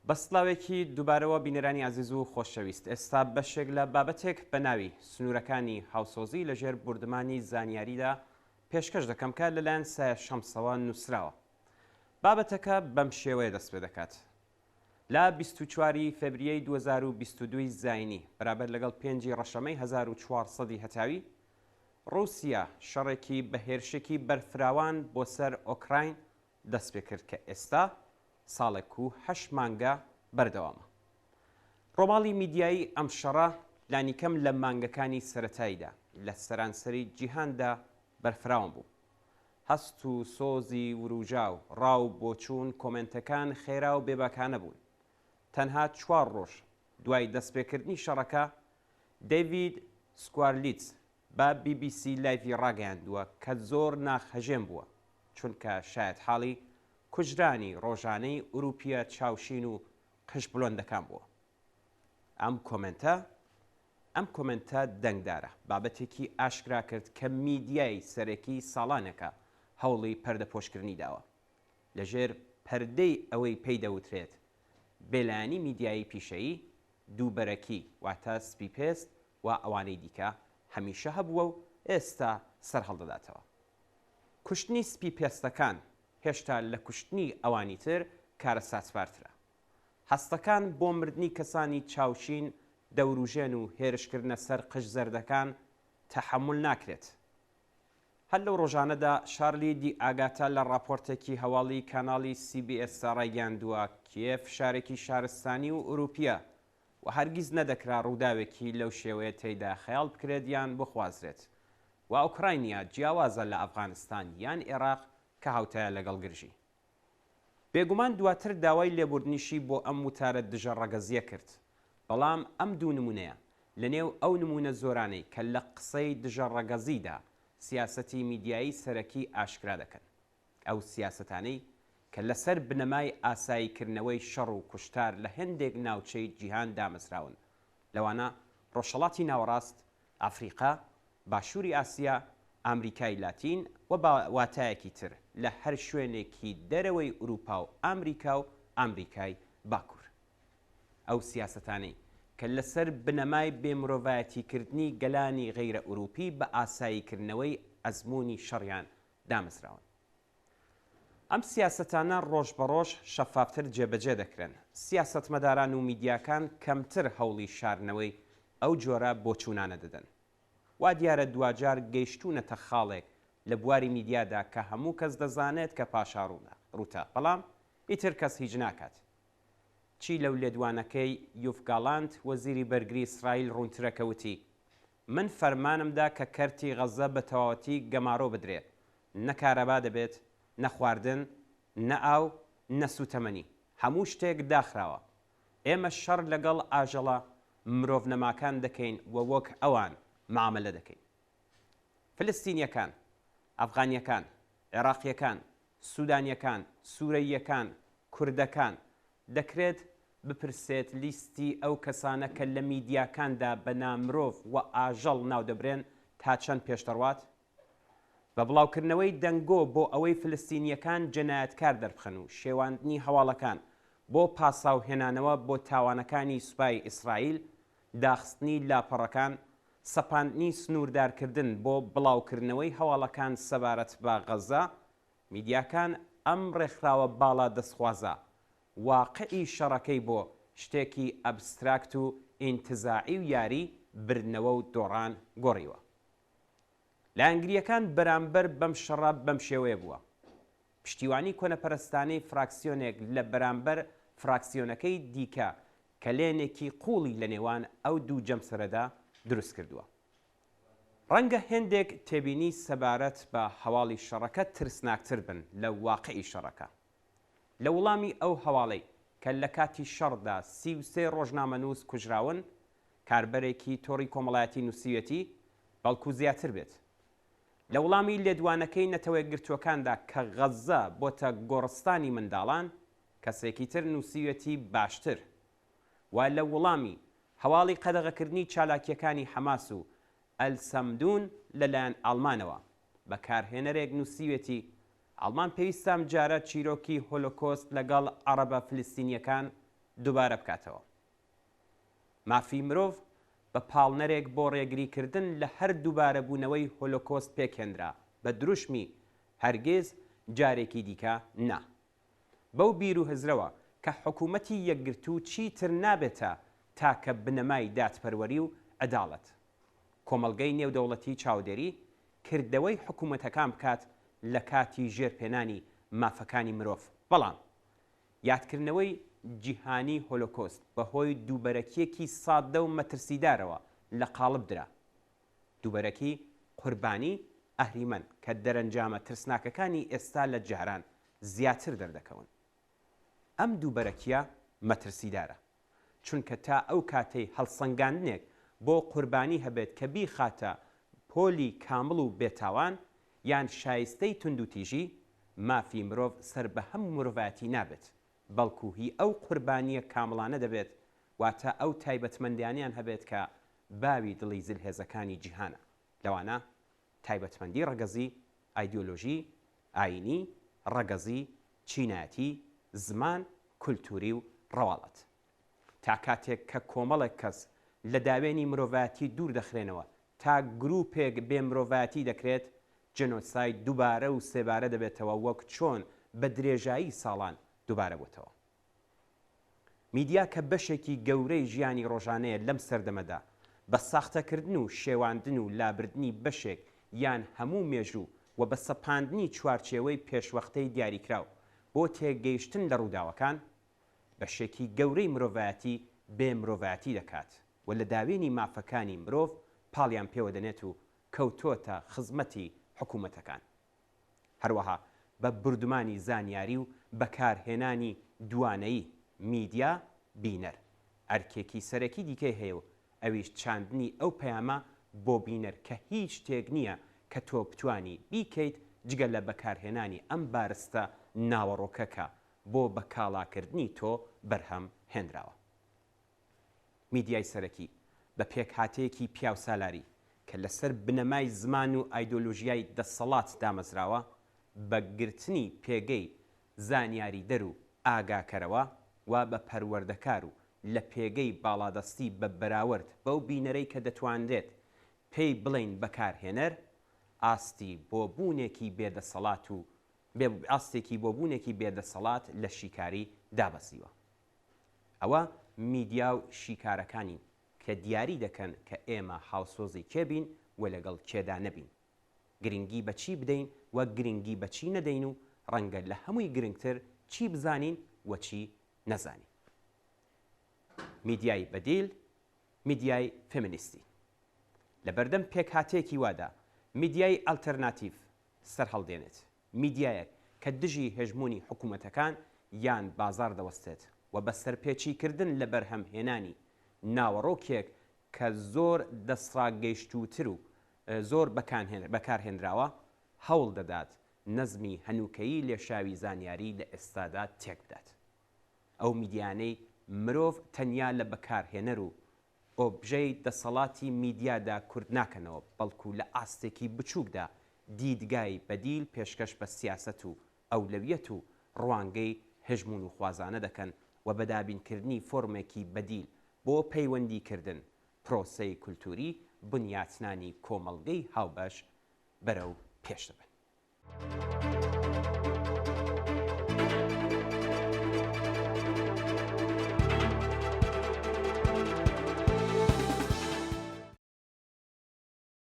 بەسڵاوێکی دووبارەوە بینەرانی عزیز و خۆشەویست ئێستا بەشێک لە بابەتێک بە ناوی سنوورەکانی هاوسۆزی لەژێر بوردمانی زانیاریدا پێشکەش دەکەم کە لەلایەن سایە شەمسەوە نووسراوە. بابەتەکە بەم شێوەیە دەست پێ دەکات. لە 24 فێبریەی 2022 زاینی بەرامبەر لەگەڵ 5 ڕەشەمەی 1400 هەتاوی رووسیا شەڕێکی بەهێرشێکی بەرفراوان بۆ سەر ئۆکراین دەست پێ کرد کە ئێستا ساڵێک و 8 مانگە بەردەوامە. ڕۆماڵی میدیایی ئەم شەڕە لانیکەم لە مانگەکانی سەرەتاییدا لە سەرانسەری جیهاندا بەرفراوان بوو. هەست و سۆزی وروژاو ڕاو بۆچوون کۆمنتەکان خێرا و بێباکانە بوون. تەنها 4 ڕۆژ دوای دەستپێکردنی شەڕەکە دەیڤید سکوارلیتس بە BBC لایڤی ڕاگەیاندووە کە زۆر ناخەژێن بووە چونکە شاید حاڵی کوژرانی ڕۆژانەی ئوروپیە چاوشین و قش بڵۆندەکان بووە. ئەم کۆمنتە دەنگدارە بابەتێکی ئاشکرا کرد کە میدیای سەرەکی ساڵانێکە هەوڵی پەردەپۆشکردنی داوە لەژێر پەردەی ئەوەی پێی دەوترێت بێلایانی میدیایی پیشەیی دووبەرەکی واتە سپیپێست و ئەوانەی دیکە هەمیشە هەبووە و ئێستا سەر هەڵدەداتەوە. کوشتنی سپیپێستەکان هێشتا لە کوشتنی ئەوانی تر کارە ساتسپارترە. هەستەکان بۆ مردنی کەسانی چاوشین دەوروژێن و هێرشکردنە سەر قش زەردەکان تەحمل ناکرێت. هەر لەو ڕۆژانەدا شارلی دی ئاگاتە لە راپۆرتێکی هەواڵی کاناڵی CBS ڕایگەیاندووە کیێف شارێکی شارستانی و ئوروپیە و هەرگیز نەدەکرا ڕووداوێکی لەو شێوەیە تێیدا خەیاڵ بکرێت یان بخوازرێت و ئوکراینیا جیاوازە لە ئەفغانستان یان عێراق کە هاوتایە لەگەڵ گرژی. بێگومان دواتر داوای لێبوردنیشی بۆ ئەم وتارە دژە ڕەگەزیە کرد، بەڵام ئەم دوو نمونەیە لە نێو ئەو نمونە زۆرانەی کە لە قسەی دژە ڕەگەزیدا سیاسەتی میدیایی سەرەکی ئاشکرا دەکەن. ئەو سیاسەتانەی کە لەسەر بنەمای ئاساییکردنەوەی شەڕ و کوشتار لە هەندێک ناوچەی جیهان دامەزراون، لەوانە ڕۆژهەڵاتی ناوەڕاست، ئەفریقا، باشووری ئاسیا، ئامریکای لاتین و واتایەکی تر لە هەر شوێنێکی دەرەوەی ئوروپا و ئامریکا و ئامریکای باکوور. ئەو سیاسەتانەی کە لەسەر بنەمای بێمرۆڤایەتیکردنی گەلانی غەیرە ئوروپی بە ئاساییکردنەوەی ئەزمموی شەڕیان دامەزراون. ئەم سیاسەتانە ڕۆژ بە ڕۆژ شەفافتر جێبەجێ دەکرێن. سیاسەتمەداران و میدیاکان کەمتر هەوڵی شارنەوەی ئەو جۆرە بۆچوونانە دەدەن. وا دیارە دوجار گەیشتوونەتە خاڵێک لە بواری میدیادا کە هەموو کەس دەزانێت کە پاشاڕوونە ڕوتە، بەڵام ئیتر کەس هیچ ناکات. چی لەو لێدوانەکەی یوفگاڵاند وەزیری بەرگری ئیسرائیل ڕوونترەکەوتی: من فەرمانمدا کە کەرتی غەزە بە تەواوەتی گەمارۆ بدرێت، نەکارەبا دەبێت، نەخواردن، نە ئاو، نەسوتەمەنی، هەموو شتێک داخراوە. ئێمە شەڕ لەگەڵ ئاژەڵە مرۆڤ نەماکان دەکەین و وەک ئەوان معاملە دەکەین. فلستینیەکان، ئەفغانیەکان، عێراقیەکان، سوودانیەکان، سوورەییەکان، کوردەکان دەکرێت بپرسێت لیستی ئەو کەسانە کە لە میدیاکاندا بە نامرۆڤ و ئاژەڵ ناودەبرێن تا چەند پێشتەڕوات بە بڵاوکردنەوەی دەنگۆ بۆ ئەوەی فلستینیەکان جەنایەتکار دەربخەن و شێواندنی هەواڵەکان بۆ پاساوهێنانەوە بۆ تاوانەکانی سوپای ئیسرائیل، داخستنی لاپەڕەکان، سەپاندنی سنووردارکردن بۆ بڵاوکردنەوەی هەواڵەکان سەبارەت بە غەزە، میدیاکان ئەم ڕێکخراوە باڵا دەستخوازە واقعی شەڕەکەی بۆ شتێکی ئەبستراکت و ئینتزاعی و یاری بردنەوە و دۆڕان گۆڕیوە. لە ئەنگلیەکان بەرامبەر بەم شەڕە بەم شێوەیە بووە. پشتیوانی کۆنەپەرستانەی فراکسیۆنێک لە بەرامبەر فراکسیۆنەکەی دیکە کە لێنێکی قوڵی لە نێوان ئەو دوو جەمسەرەدا دروست کردووە. ڕەنگە هێندێک تێبینی سەبارەت بە هەواڵی شەڕەکە ترسناکتر بن لە واقعی شەڕەکە. لە وڵامی ئەو هەواڵەی کە لە کاتی شەڕدا 33 ڕۆژنامەنووس کوژراون، کاربەرێکی تۆڕی کۆمەڵایەتی نووسیوێتی بەڵکو زیاتر بێت. لە وڵامی لێدوانەکەی نەتەوەی گرتوەکاندا کە غەزە بۆتە گۆڕستانی منداڵان، کەسێکی تر نووسیوێتی باشتر. و لە وڵامی هەواڵی قەدەغەکردنی چالاکیەکانی حەماس و ئەلسەمدون لەلایەن ئەڵمانەوە بەکارهێنەرێک نووسیوێتی ئەڵمان پێویستە ئەم جارە چیرۆکی هۆلۆکۆست لەگەڵ عەرەبە فلستینیەکان دووبارە بکاتەوە. مافی مرۆڤ بە پاڵنەرێک بۆ ڕێگریکردن لە هەر دووبارە بوونەوەی هۆلۆکۆست پێکهێنرا بە دروشمی هەرگیز جارێکی دیکە نا. بەو بیر و هزرەوە کە حکوومەتی یەکگرتوو چیتر نابێتە تاکە بنەمای دادپەروەری و عەداڵەت. کۆمەڵگەی نێودەوڵەتی چاودێری کردەوەی حکوومەتەکان بکات لە کاتی ژێرپێنانی مافەکانی مرۆڤ. بەڵام یادکردنەوەی جیهانی هۆلۆکۆست بەهۆی دووبەرەکیەکی سادە و مەترسیدارەوە لە قاڵب درا. دووبەرەکی قوربانی ئەهریمەن کە دەرەنجامە ترسناکەکانی ئێستا لە جاران زیاتر دەردەکەون. ئەم دووبەرەکیە مەترسیدارە چونکە تا ئەو کاتەی هەڵسەنگاندنێک بۆ قوربانی هەبێت کە بیخاتە پۆلی کامڵ و بێتاوان یان شایستەی تونند و تیژی، مافی مرۆڤ سەر بە هەموو مرۆڤایەتی نابێت، بەڵکو هی ئەو قوربانیە کامڵانە دەبێت، واتە ئەو تایبەتمەندیانیان هەبێت کە باوی دڵی زلهێزەکانی جیهانە، لەوانە تایبەتمەندی ڕەگەزی، ئایدۆلۆژی، ئاینی، ڕەگەزی، چینایەتی، زمان، کولتوری و ڕەواڵەت. تا کاتێک کە کۆمەڵێک کەس لە داوێنی مرۆڤایەتی دوور دەخرێنەوە تا گروپێک بێ مرۆڤایەتی دەکرێت، جەنۆساید دووبارە و سێبارە دەبێتەوە وەک چۆن بە درێژایی ساڵان دووبارە بووتەوە. میدیا کە بەشێکی گەورەی ژیانی ڕۆژانەیە لەم سەردەمەدا بە ساختەکردن و شێواندن و لابردنی بەشێک یان هەموو مێژوو و بە سەپاندنی چوارچێوەی پێشوەختەی دیاریکراو بۆ تێگەیشتن لە ڕووداوەکان، بەشێکی گەورەی مرۆڤایەتی بێ مرۆڤایەتی دەکات و لە داوێنی مافەکانی مرۆڤ پاڵیان پێوە دەنێت و کەوتۆتە خزمەتی حکوومەتەکان. هەروەها بە بردومانی زانیاری و بەکارهێنانی دوانەیی میدیا بینەر ئەرکێکی سەرەکی دیکەی هەیە و ئەویش چاندنی ئەو پەیامە بۆ بینەر کە هیچ شتێک نییە کە تۆ بتوانی بیکەیت جگە لە بەکارهێنانی ئەم بارستە ناوەڕۆکەکە بۆ بەکاڵاکردنی تۆ بەرهەم هێنراوە. میدیای سەرەکی بە پێکهاتەیەکی پیاو سالاری کە لەسەر بنەمای زمان و ئایدۆلۆژیای دەسەڵات دامەزراوە، بە گرتنی پێگەی زانیاری دەر و ئاگاکەرەوە و بە پەروەردەکار و لە پێگەی باڵادەستی بە بەراورد بەو بینەرەی کە دەتوانرێت پێی بڵین بەکارهێنەر، ئاستی بۆ بوونێکی بێدەسەڵات لە شیکاری دابەزیوە. ئەوە میدیا و شیکارەکانین کە دیاری دەکەن کە ئێمە هاوسۆزی کێبین و لەگەڵ کێدا نەبین، گرنگی بە چی بدەین و گرنگی بە چی نەدەین و ڕەنگە لە هەمووی گرنگتر چی بزانین و چی نەزانین. میدیای بەدیل، میدیای فێمینیستی. لە بەردەم پێکهاتەیەکی وادا میدیای ئالتەرناتیڤ سەرهەڵدێنێت، میدیایەک کە دژی هێژمونی حکوومەتەکان یان بازار دەوەستێت و بە سەرپێچیکردن لە بەرهەمهێنانی ناوەڕۆکێک کە زۆر دەسڕاگەیشتووتر و زۆر بەکارهێنراوە هەوڵ دەدات نەزمی هەنووکەیی لێشاوی زانیاری لە ئێستادا تێک بدات. ئەو میدیانەی مرۆڤ تەنیا لە بەکارهێنەر و ئۆبژەی دەسەڵاتی میدیادا کورد ناکەنەوە، بەڵکو لە ئاستێکی بچووکدا دیدگای بەدیل پێشکەش بە سیاسەت و ئەولەویەت و ڕوانگەی هێژمون و خوازانە دەکەن و بەدابینکردنی فۆرمێکی بەدیل بۆ پەیوەندیکردن پرۆسەی کولتوری بنیاتنانی کۆمەڵگەی هاوبەش بەرەو پێش دەبن.